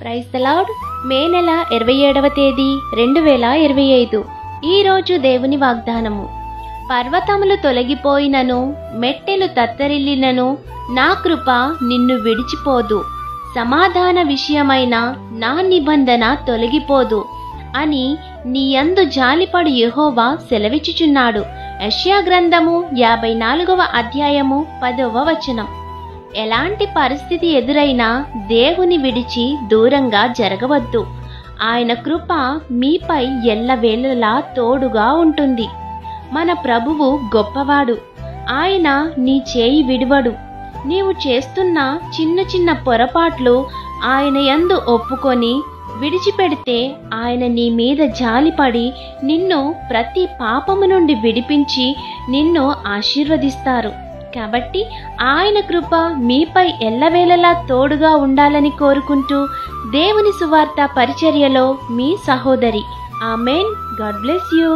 Praise the lord. మే నెల 27వ తేదీ 2025. ఈరోజు దేవుని వాగ్దానము. పర్వతములు తొలగిపోయినను, మెట్టెలు తత్తరిల్లినను, నా కృప నిన్ను విడిచిపోదు, సమాధాన విషయమైన నా నిబంధన తొలగిపోదు అని నీయందు జాలిపడు యెహోవా సెలవిచ్చుచున్నాడు. యెషయా గ్రంథము 54వ అధ్యాయము 10వ వచనం. ఎలాంటి పరిస్థితి ఎదురైనా దేవుని విడిచి దూరంగా జరగవద్దు. ఆయన కృప మీపై ఎల్లవేళలా తోడుగా ఉంటుంది. మన ప్రభువు గొప్పవాడు. ఆయన నీ చేయి విడువడు. నీవు చేస్తున్న చిన్న చిన్న పొరపాట్లు ఆయన యందు ఒప్పుకొని విడిచిపెడితే ఆయన నీ మీద జాలిపడి నిన్ను ప్రతి పాపము నుండి విడిపించి నిన్ను ఆశీర్వదిస్తారు. కాబట్టి ఆయన కృప మీపై ఎల్లవేళలా తోడుగా ఉండాలని కోరుకుంటూ దేవుని సువార్త పరిచర్యలో మీ సహోదరి. ఆమెన్. God bless you.